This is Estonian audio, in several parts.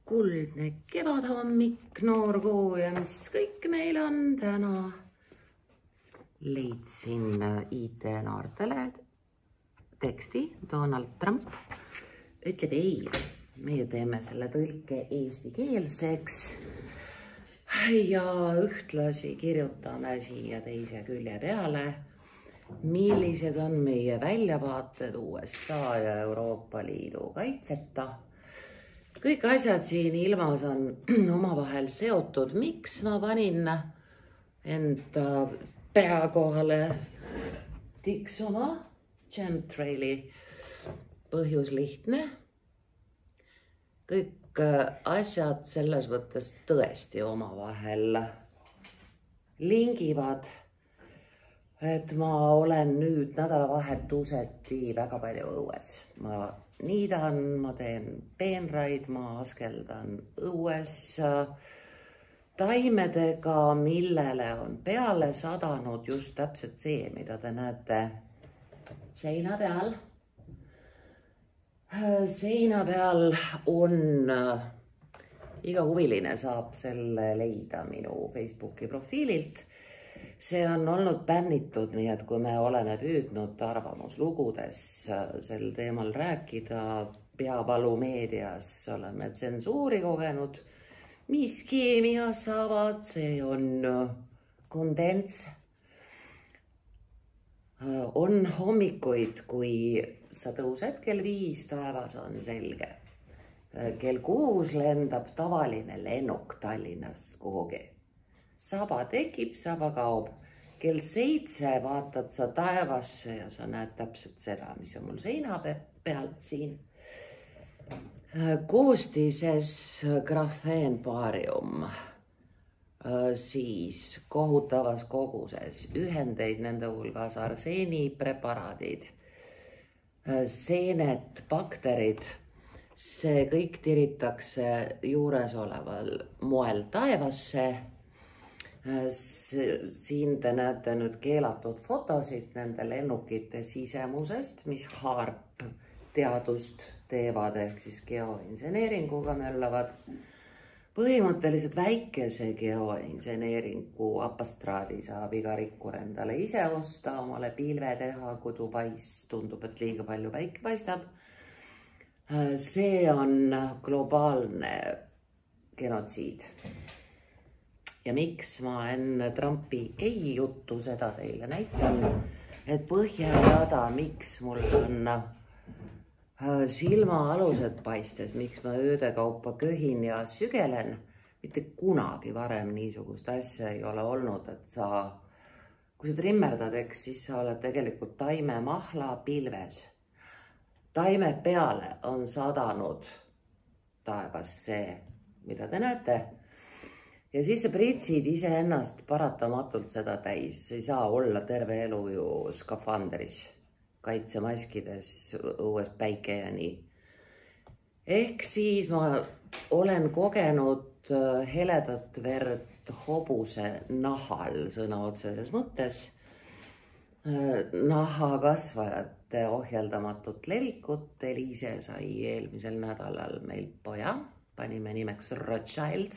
kuldne kevadhommik, noorkuu ja mis kõik meil on täna. Leidsin IT-noortele teksti. Donald Trump ütleb ei. Meie teeme selle tõlke eestikeelseks ja ühtlasi kirjutame siia teise külje peale, millised on meie väljavaated USA ja Euroopa Liidu kaitseta. Kõik asjad siin ilmas on omavahel seotud. Miks ma panin enda pea kohale tiksuma? Chemtraili põhjus lihtne. Kõik asjad selles mõttes tõesti omavahel lingivad, et ma olen nüüd nädalavahetuseti väga palju õues. Ma niidan, ma teen peenraid, ma askeldan õues taimedega, millele on peale sadanud just täpselt see, mida te näete seina peal. Seina peal on, iga huviline saab selle leida minu Facebooki profiililt. See on olnud bännitud, nii et kui me oleme püüdnud arvamuslugudes sel teemal rääkida, peavalu meedias oleme tsensuuri kogenud, mis keemias saavad, see on kondents. On hommikuid, kui sa tõused kell 5, taevas on selge. Kell 6 lendab tavaline lennuk Tallinnast kuhugi. Saba tekib, saba kaob. Kell 7 vaatad sa taevasse ja sa näed täpselt seda, mis on mul seina peal siin. Koostises grafeenbaarium, siis kohutavas koguses ühendeid, nende hulgas arseeni preparaadid, seened, bakterid, see kõik tiritakse juuresoleval moel taevasse. Siin te näete nüüd keelatud fotosid nende lennukite sisemusest, mis HAARP teadust teevad, ehk siis geoinseneeringuga möllavad. Põhimõtteliselt väikese geoinseneeringu apastraadi saab iga rikkur endale ise osta, omale pilve teha, kui Dubais tundub, et liiga palju päike paistab. See on globaalne genotsiid. Ja miks ma enne Trumpi ei juttu seda teile näitan, et põhjendada, miks mul on silmaalused paistes, miks ma ööde kaupa köhin ja sügelen. Mitte kunagi varem niisugust asja ei ole olnud, et kui sa trimmerdad, siis sa oled tegelikult taime mahla pilves. Taime peale on sadanud taevas see, mida te näete. Ja siis sa pritsid ise ennast paratamatult seda täis. Ei saa olla terve elu ju skafandris, kaitsemaskides, õues päike ja nii. Ehk siis ma olen kogenud heledat verd hobuse nahal sõna otseses mõttes. Nahakasvajate ohjeldamatut levikut. Eliise sai eelmisel nädalal meil poja, panime nimeks Rothschild.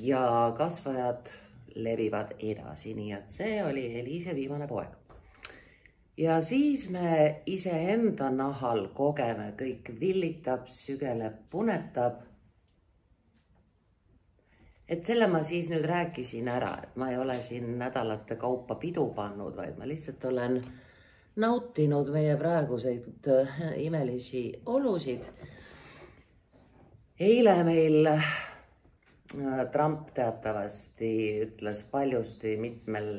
Ja kasvajad levivad edasi, nii et see oli Eliise viimane poeg. Ja siis me iseenda nahal kogeme, kõik villitab, sügeleb, punetab. Et selle ma siis nüüd rääkisin ära, et ma ei ole siin nädalate kaupa pidu pannud, vaid ma lihtsalt olen nautinud meie praeguseid imelisi olusid. Eile meil Trump teatavasti ütles paljusti mitmel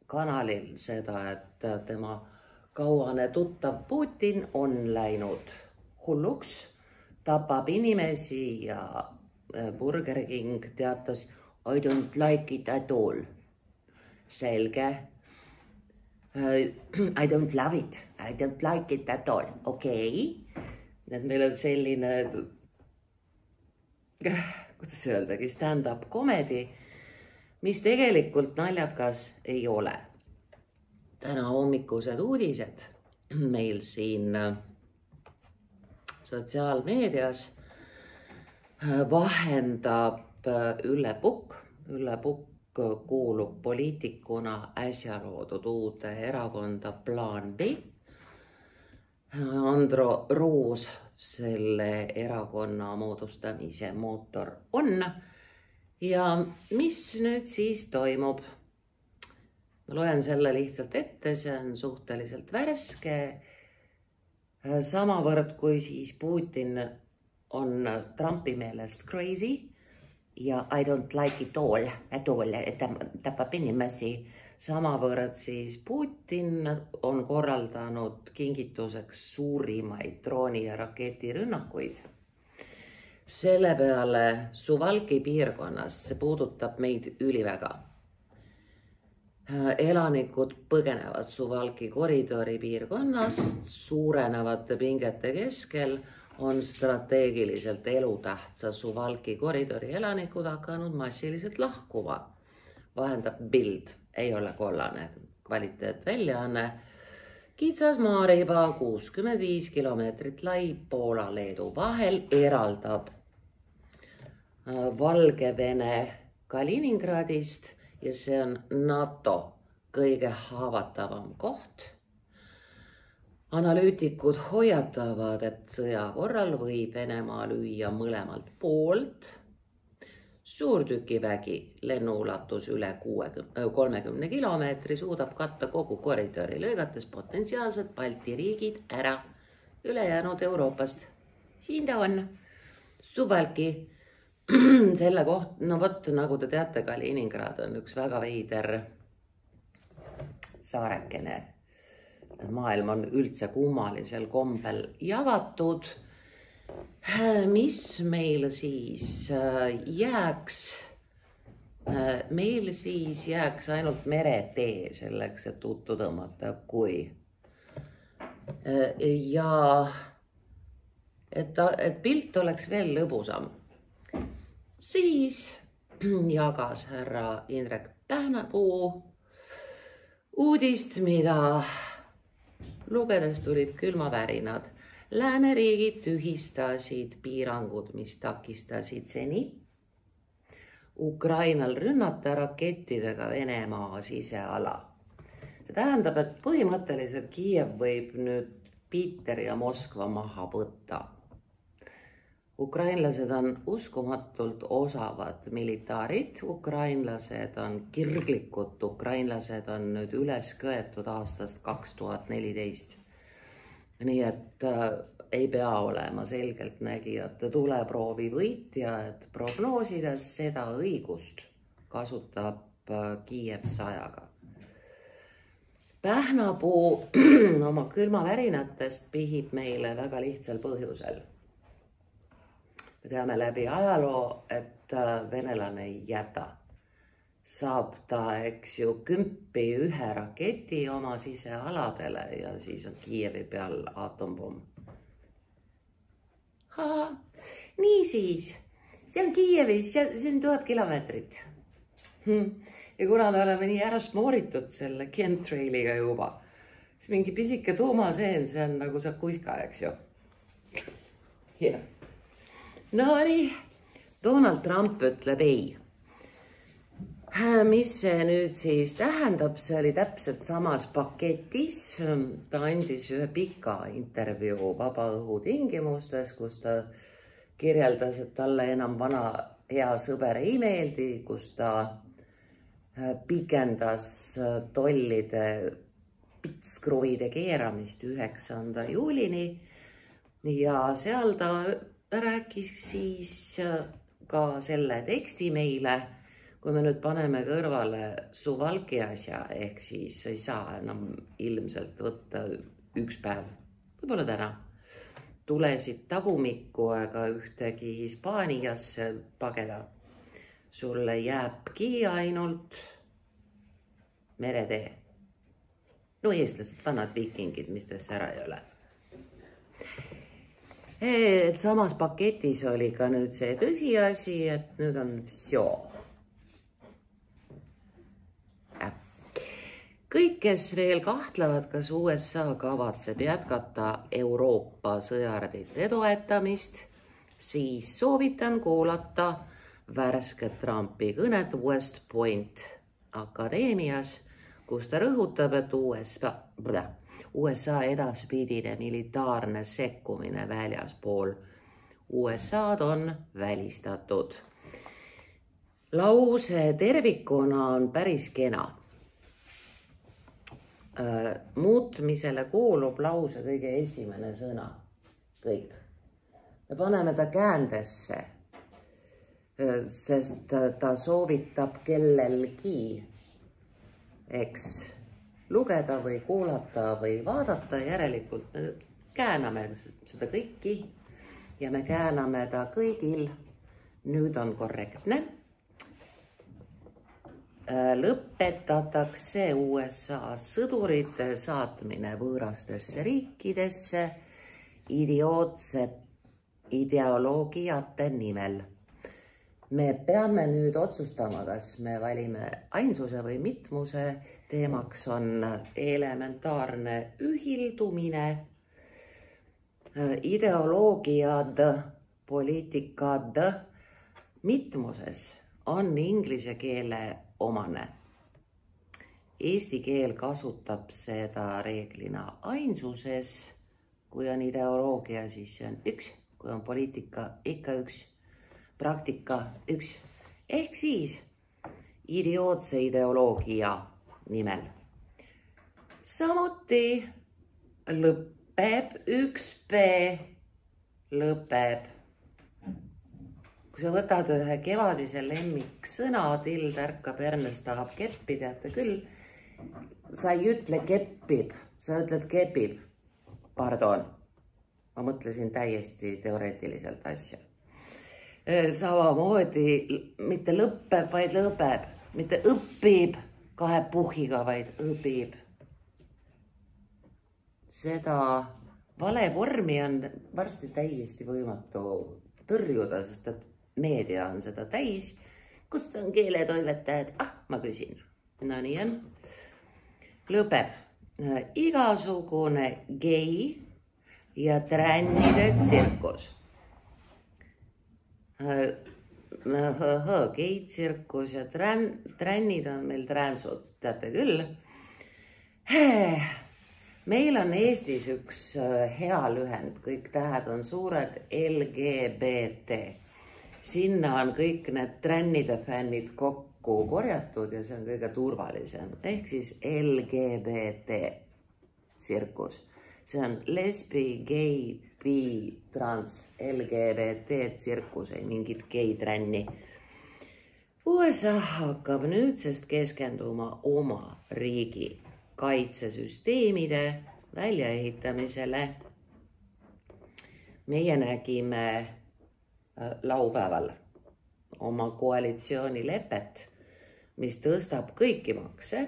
kanalil seda, et tema kauane tuttav Putin on läinud hulluks, tapab inimesi ja Burger King teatas I don't like it at all. Selge. I don't love it. I don't like it at all. Okei. Et meil on selline kuidas öeldagi, stand-up comedy, mis tegelikult naljakas ei ole. Täna hommikused uudised meil siin sotsiaalmeedias vahendab Ülle Pukk. Ülle Pukk kuulub poliitikuna äsja loodud uude erakonda Plaan B. Andro Roos selle erakonna moodustamise mootor on. Ja mis nüüd siis toimub? Ma loen selle lihtsalt ette, see on suhteliselt värske. Samavõrd kui siis Putin on Trumpi meelest crazy ja I don't like it all, et tapab inimesi. Samavõrd siis Putin on korraldanud kingituseks suurimaid drooni- ja raketirünnakuid. Selle peale Suwałki piirkonnas, see puudutab meid üliväga. Elanikud põgenevad Suwałki koridori piirkonnast, suurenevate pingete keskel on strateegiliselt elutähtsa Suwałki koridori elanikud hakanud massiliselt lahkuma. Vahendab Bild, ei ole kollane kvaliteetväljaanne. Kitsas maariba 65 kilomeetrit lai Poola-Leedu vahel eraldab Valgevene Kaliningradist ja see on NATO kõige haavatavam koht. Analüütikud hoiatavad, et sõja korral võib Venemaa lüüa mõlemalt poolt. Suurtükivägi lennuulatus üle 30 kilomeetri suudab katta kogu koridori, lõigates potentsiaalsed Balti riigid ära ülejäänud Euroopast. Siin ta on. Suwałki. Selle koht, no vot, nagu te teate, Kaliningrad on üks väga veider saarekene. Maailm on üldse kummalisel kombel jagatud. Mis meil siis jääks? Meil siis jääks ainult meretee selleks, et uttu tõmmata, kui. Ja et pilt oleks veel lõbusam, siis jagas härra Indrek Pähnapuu uudist, mida lugedes tulid külmavärinad. Lääneriigid tühistasid piirangud, mis takistasid seni Ukrainal rünnata rakettidega Venemaa siseala. See tähendab, et põhimõtteliselt Kiiev võib nüüd Piiteri ja Moskva maha võtta. Ukrainlased on uskumatult osavad militaarid, ukrainlased on kirglikud, ukrainlased on nüüd üles köetud aastast 2014. Nii et ei pea olema selgelt nägijate tuleproovi võitja, et prognoosida seda õigust kasutab Kiiev 100-ga. Pähnapuu oma külmavärinatest pihib meile väga lihtsal põhjusel. Me teame läbi ajaloo, et venelane ei jäta. Saab ta, eks ju, 10 ühe raketi oma sisealadele ja siis on Kiievi peal aatompomm. Niisiis, see on Kiievis, see on 1000 kilomeetrit. Ja kuna me oleme nii ära smooritud selle chemtrailiga juba, siis mingi pisike tuumaseen, see on nagu saab kuiska, eks ju. Yeah. No nii, Donald Trump ütleb ei. Mis see nüüd siis tähendab? See oli täpselt samas paketis. Ta andis ühe pika intervjuu vabaõhu tingimustes, kus ta kirjeldas, et talle enam vana hea sõber ei meeldi, kus ta pikendas tollide pitskruide keeramist 9. juulini ja seal ta rääkis siis ka selle teksti meile. Kui me nüüd paneme kõrvale Suwałki asja, ehk siis ei saa enam ilmselt võtta üks päev, võib-olla täna, tulesid tagumikku ega ühtegi Hispaaniasse pageda. Sulle jääbki ainult meretee. No eestlased, vanad viikingid, mis tõesti ära ei ole. Et samas paketis oli ka nüüd see tõsiasi, et nüüd on vsjo. Kõik, kes veel kahtlevad, kas USA kavatseb jätkata Euroopa sõjardite toetamist, siis soovitan kuulata värsket Trumpi kõnet West Point akadeemias, kus ta rõhutab, et USA edaspidine militaarne sekkumine väljaspool USA-d on välistatud. Lause tervikuna on päris kena. Muutmisele kuulub lause kõige esimene sõna. Kõik. Me paneme ta käändesse, sest ta soovitab kellelgi, eks, lugeda või kuulata või vaadata. Järelikult me kääname seda kõiki ja me kääname ta kõigil. Nüüd on korrektne. Lõpetatakse USA sõdurite saatmine võõrastesse riikidesse idiootse ideoloogiate nimel. Me peame nüüd otsustama, kas me valime ainsuse või mitmuse. Teemaks on elementaarne ühildumine, ideoloogiad, poliitikad. Mitmuses on inglise keele omane. Eesti keel kasutab seda reeglina ainsuses. Kui on ideoloogia, siis see on üks. Kui on poliitika, ikka üks. Praktika üks. Ehk siis idiootse ideoloogia nimel. Samuti lõpeb üks P. Lõpeb. Kui sa võtad ühe kevadise lemmiksõna, Tild ärkab, Ernest tahab keppi, teate küll. Sa ei ütle keppib, sa ütled kepib. Pardon, ma mõtlesin täiesti teoreetiliselt asja. Samamoodi mitte lõpeb, vaid lõpeb. Mitte õpib kahe puhiga, vaid õpib. Seda vale vormi on varsti täiesti võimatu tõrjuda, sest et meedia on seda täis. Kust on keeletoimetajad? Ma küsin. No nii on. Lõpeb. Igasugune gei ja trännide tsirkus. Gei tsirkus ja trännid on meil tränsud, teate küll. Meil on Eestis üks hea lühend, kõik tähed on suured, LGBT. Sinna on kõik need trännide fännid kokku korjatud ja see on kõige turvalisem. Ehk siis LGBT tsirkus. See on lesbi, gei, bi, trans, LGBT tsirkus, ei mingit gei-tränni. USA hakkab nüüdsest keskenduma oma riigi kaitsesüsteemide väljaehitamisele. Meie nägime laupäeval oma koalitsioonilepet, mis tõstab kõiki makse.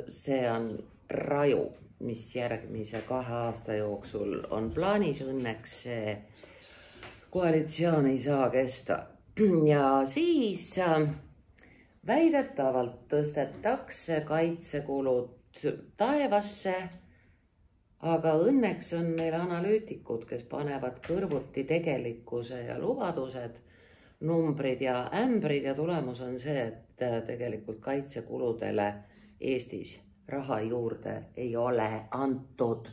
See on raju, mis järgmise 2 aasta jooksul on plaanis. Õnneks see koalitsioon ei saa kesta. Ja siis väidetavalt tõstetakse kaitsekulud taevasse, aga õnneks on meil analüütikud, kes panevad kõrvuti tegelikkuse ja lubadused, numbrid ja ämbrid ja tulemus on see, et tegelikult kaitsekuludele Eestis raha juurde ei ole antud.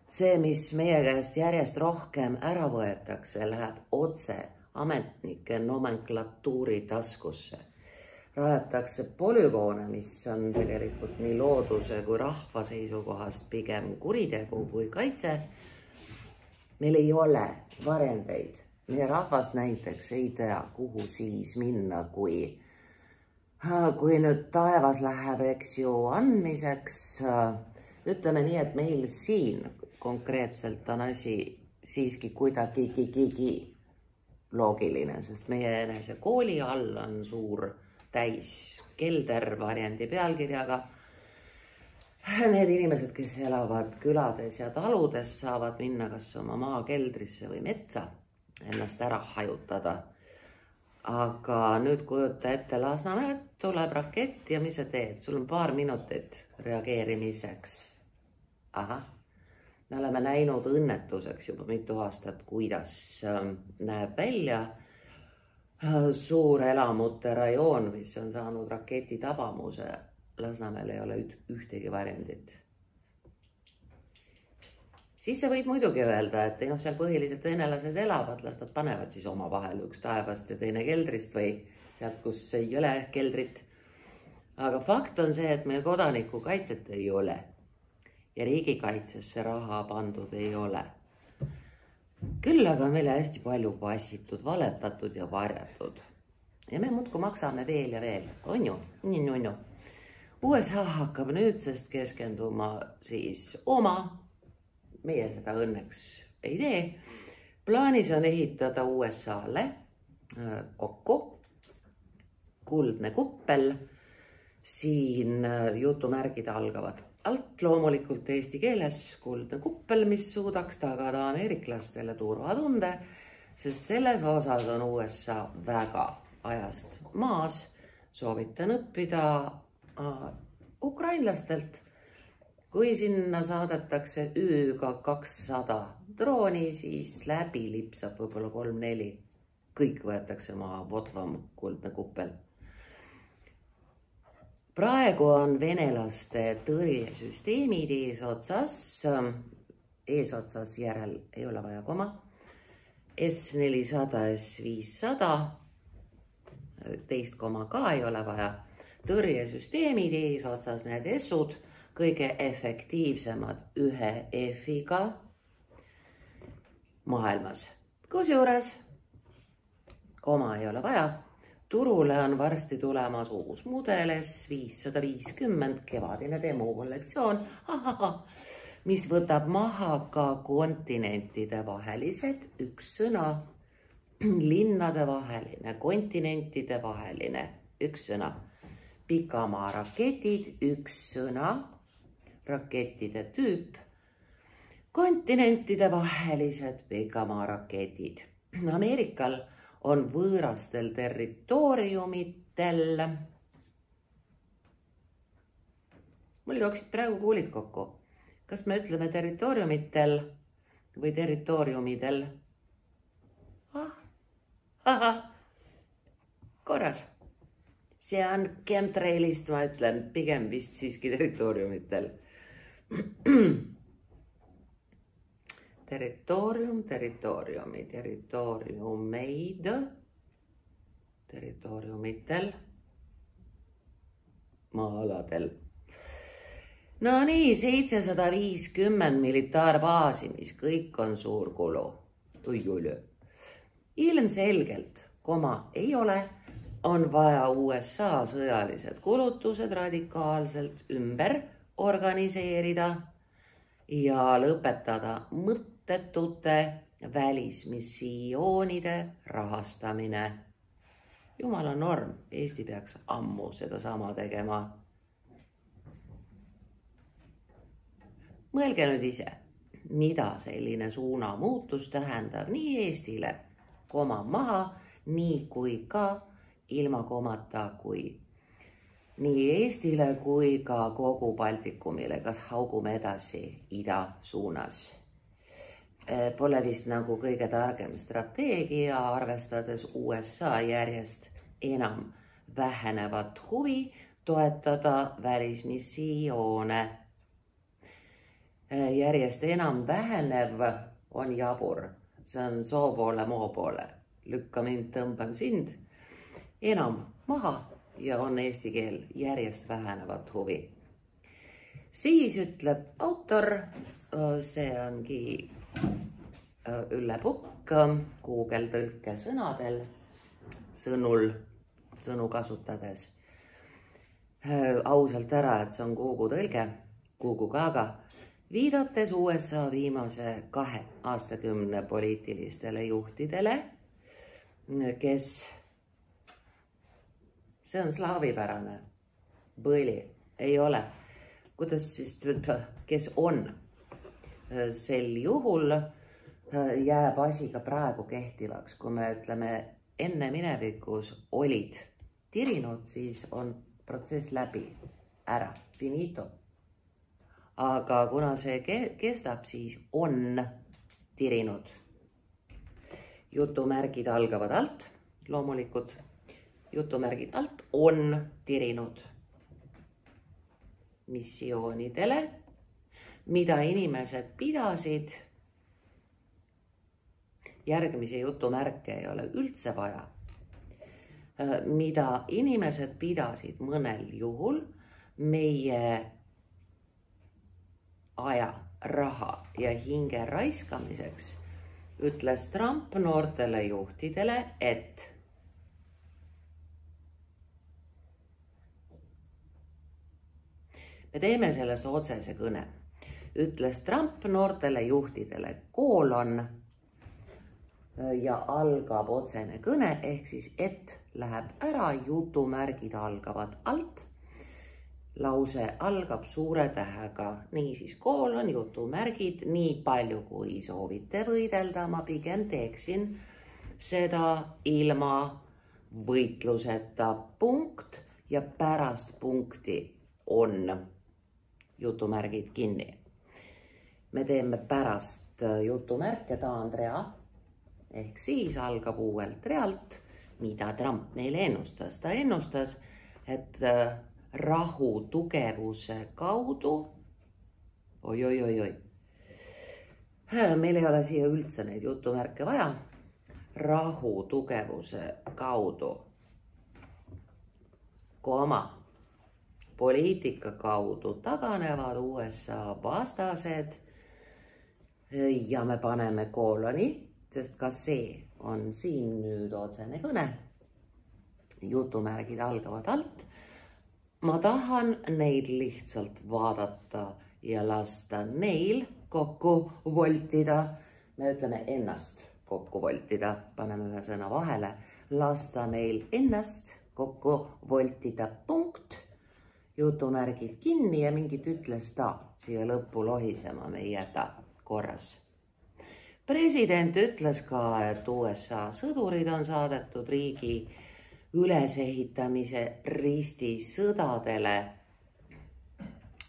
See, mis meie käest järjest rohkem ära võetakse, läheb otse ametnike nomenklatuuri taskusse. Rajatakse polügoone, mis on tegelikult nii looduse kui rahva seisukohast pigem kuritegu kui kaitse. Meil ei ole varendeid. Meie rahvas näiteks ei tea, kuhu siis minna, kui nüüd taevas läheb, eks ju, andmiseks. Ütleme nii, et meil siin konkreetselt on asi siiski kuidagi loogiline, sest meie enese kooli all on suur täis kelder variandi pealkirjaga. Need inimesed, kes elavad külades ja taludes, saavad minna kas oma maakeldrisse või metsa ennast ära hajutada. Aga nüüd kujuta ette, Lasnamäed tuleb rakett ja mis sa teed? Sul on paar minutit reageerimiseks. Ahah, Me oleme näinud õnnetuseks juba mitu aastat, kuidas näeb välja suur elamute rajoon, mis on saanud raketi tabamuse. Lasnamäel ei ole ühtegi varjendit. Siis sa võid muidugi öelda, et seal põhiliselt venelased elavad, las nad panevad siis oma vahel üks taevast ja teine keldrist või sealt, kus ei ole keldrit. Aga fakt on see, et meil kodanikukaitset ei ole ja riigikaitsesse raha pandud ei ole. Küll aga on meile hästi palju passitud, valetatud ja varjatud. Ja me muudkui maksame veel ja veel, on ju? Nii. USA hakkab nüüdsest keskenduma siis meie seda õnneks ei tee. Plaanis on ehitada USA-le kokku kuldne kuppel. Siin jutumärgid algavad alt loomulikult eesti keeles kuldne kuppel, mis suudaks tagada ameeriklastele turvatunde, sest selles osas on USA väga ajast maas. Soovitan õppida ukrainlastelt. Kui sinna saadetakse Ü-ga 200 drooni, siis läbi lipsab võib-olla 3-4. Kõik võetakse maha, votvam kuldne kuppel. Praegu on venelaste tõrjesüsteemid eesotsas järel ei ole vaja koma. S400, S500, teist koma ka ei ole vaja. Tõrjesüsteemid eesotsas, need S-ud, kõige efektiivsemad ühe F-iga maailmas. Kusjuures koma ei ole vaja. Turule on varsti tulemas uus mudel S550 kevadine demokollektsioon, mis võtab maha ka kontinentide vahelised, üks sõna, linnade vaheline, kontinentide vaheline, üks sõna, pikamaa raketid, üks sõna, rakettide tüüp, kontinentide vahelised pikamaa raketid. Ameerikal on võõrastel territooriumitel. Mul jooksid praegu kuulid kokku. Kas me ütleme territooriumitel või territooriumidel? Korras. See on chemtrailist, ma ütlen, pigem vist siiski territooriumitel. Territooriumi, territooriumeid, territooriumitel, maa-aladel. No nii, 750 militaarbaasi, mis kõik on suur kulu. Ilmselgelt, ei ole, on vaja USA sõjalised kulutused radikaalselt ümber organiseerida ja lõpetada mõttetute välismissioonide rahastamine. Jumala norm, Eesti peaks ammu seda sama tegema. Mõelge nüüd ise, mida selline suunamuutus tähendab nii Eestile, koma maha, nii kui ka ilma komata kui nii Eestile kui ka kogu Baltikumile, kas haugume edasi ida suunas. Pole vist nagu kõige targem strateegia, arvestades USA järjest enam vähenevat huvi toetada välismissioone. Järjest enam vähenev on jabur, see on soo poole, moo poole, lükka mind, tõmban sind, enam maha ja on eesti keel järjest vähenevat huvi. Siis ütleb autor, see ongi Ülle Pukk Google tõlke sõnadel, sõnu kasutades. Ausalt ära, et see on Google tõlge, Google Gaga, viidates USA viimase 2 aastakümne poliitilistele juhtidele, kes, see on slaavipärane, põli, ei ole, kuidas siis, kes on, sel juhul jääb asi ka praegu kehtivaks, kui me ütleme enne minevikus olid tirinud, siis on protsess läbi, ära, finito. aga kuna see kestab, siis on tirinud. Jutumärgid algavad alt, loomulikult jutumärgid alt on tirinud missioonidele, mida inimesed pidasid. Järgmisi jutumärke ei ole üldse vaja. Mida inimesed pidasid mõnel juhul meie aja, raha ja hinge raiskamiseks, ütles Trump noortele juhtidele, et me teeme sellest otsese kõne. Ütles Trump noortele juhtidele, koolon ja algab otsene kõne, ehk siis et läheb ära, jutumärgid algavad alt. Lause algab suure tähega, niisiis koolon, jutumärgid, nii palju kui soovite võidelda, ma pigem teeksin seda ilma võitluseta, punkt, ja pärast punkti on jutumärgid kinni. Me teeme pärast jutumärke taandrea, ehk siis algab uuelt realt, mida Trump meile ennustas. Ta ennustas, et rahu tugevuse kaudu, oi, meil ei ole siia üldse neid jutumärke vaja, rahu tugevuse kaudu, poliitika kaudu taganevad USA vastased ja me paneme kooloni, sest ka see on siin nüüd otsene kõne. Jutumärgid algavad alt. Ma tahan neid lihtsalt vaadata ja lasta neil kokku voltida. Me ütleme ennast kokku voltida, paneme ühe sõna vahele. Lasta neil ennast kokku voltida, punkt. Jutumärgid kinni ja mingit ütles ta siia lõppu lohisema me ei jäta korras. President ütles ka, et USA sõdurid on saadetud riigi ülesehitamise ristisõdadele,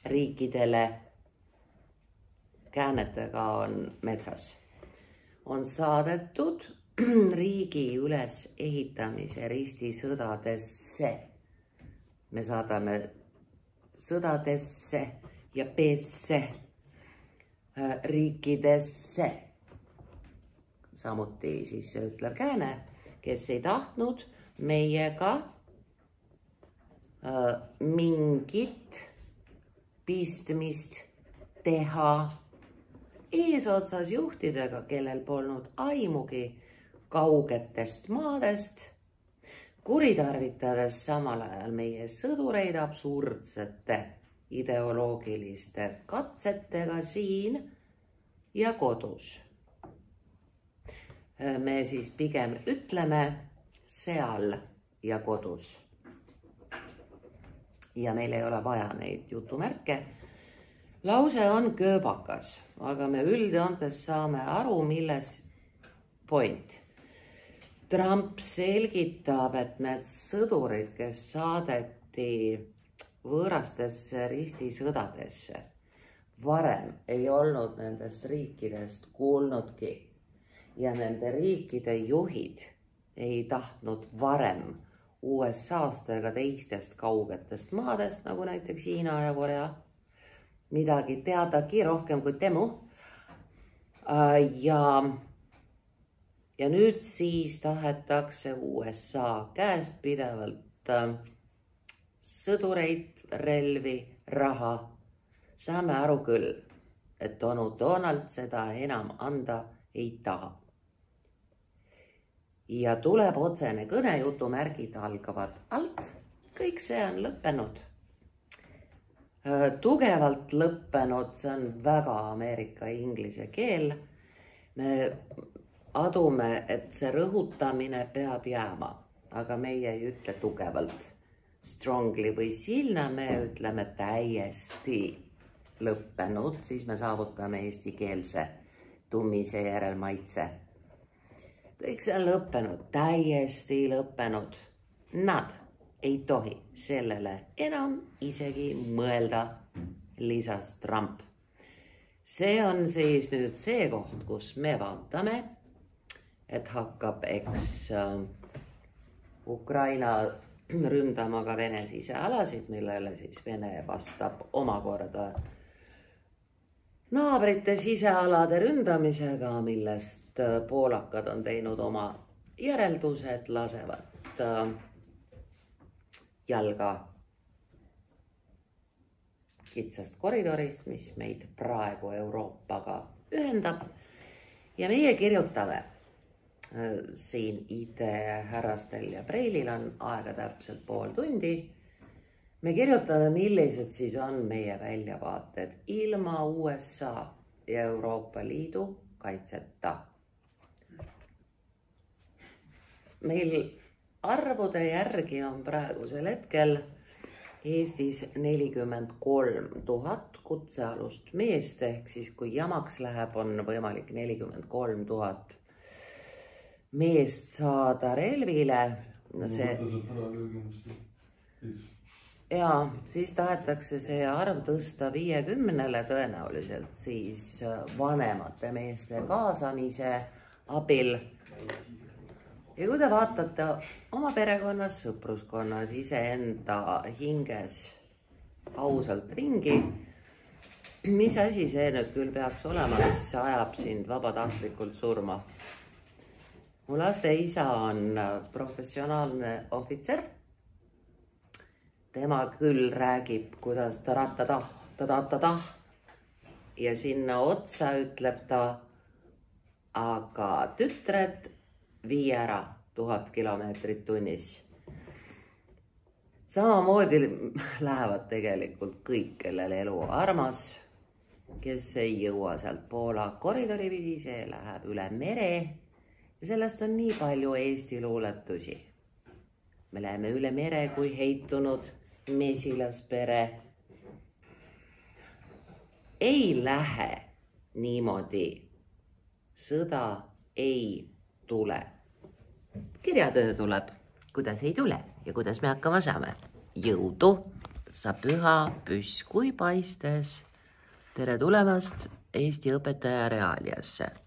riikidele, käänetega on metsas, on saadetud riigi ülesehitamise ristisõdadesse. Me saadame sõdadesse ja peesse, riikidesse. Samuti siis see ütlev kääne, kes ei tahtnud meiega mingit pistmist teha eesotsas juhtidega, kellel polnud aimugi kaugetest maadest, kuritarvitades samal ajal meie sõdureid absurdsete ideoloogiliste katsetega siin ja kodus. Me siis pigem ütleme seal ja kodus. Ja meil ei ole vaja neid jutumärke. Lause on kööbakas, aga me üldjoontes saame aru, milles point. Trump selgitab, et need sõdurid, kes saadeti võõrastesse ristisõdadesse, varem ei olnud nendest riikidest kuulnudki ja nende riikide juhid ei tahtnud varem USA-st ega teistest kaugetest maadest, nagu näiteks Hiina ja Korea, midagi teadagi rohkem kui temu. Ja nüüd siis tahetakse USA käest pidevalt sõdureid, relvi, raha. Saame aru küll, et Donald seda enam anda ei taha. Ja tuleb otsene kõne, jutumärgid algavad alt. Kõik see on lõppenud. Tugevalt lõppenud, see on väga Ameerika inglise keel. Me adume, et see rõhutamine peab jääma, aga meie ei ütle tugevalt strongly või silna, me ütleme täiesti lõppenud, siis me saavutame eestikeelse tummise järel maitse. Kõik see on lõppenud, täiesti lõppenud. Nad ei tohi sellele enam isegi mõelda. lisas Trump. See on siis nüüd see koht, kus me vaatame, et hakkab Ukraina ründama ka Vene sisealasid, millele siis Vene vastab omakorda naabrite sisealade ründamisega, millest poolakad on teinud oma järeldused, lasevad jalga kitsast koridorist, mis meid praegu Euroopaga ühendab. Ja meie kirjutame siin IT-härrastel ja Preilil on aega täpselt pool tundi. Me kirjutame, millised siis on meie väljavaated ilma USA ja Euroopa Liidu kaitseta. Meil arvude järgi on praegusel hetkel Eestis 43 000 kutsealust meest, ehk siis kui jamaks läheb, on võimalik 43 000 meest saada relvile. Ja siis tahetakse see arv tõsta 50-le tõenäoliselt siis vanemate meeste kaasamise abil. Ja kui te vaatate oma perekonnas, sõpruskonnas, iseenda hinges ausalt ringi, mis asi see nüüd küll peaks olema, mis ajab sind vabatahtlikult surma? Mu laste isa on professionaalne ohvitser. Tema küll räägib, kuidas ta ja sinna otsa ütleb ta, aga tütred vii ära 1000 kilomeetrit tunnis. Samamoodi lähevad tegelikult kõik, kellel elu armas, kes ei jõua sealt Poola koridori pidi, see läheb üle mere ja sellest on nii palju Eesti luuletusi. Me läheme üle mere kui heitunud mesilaspere. Ei lähe niimoodi. Sõda ei tule. Kirjatöö tuleb, kuidas ei tule ja kuidas me hakkama saame. Jõudu, sa püha püss kui paistes. Tere tulemast Eesti õpetaja reaaliasse.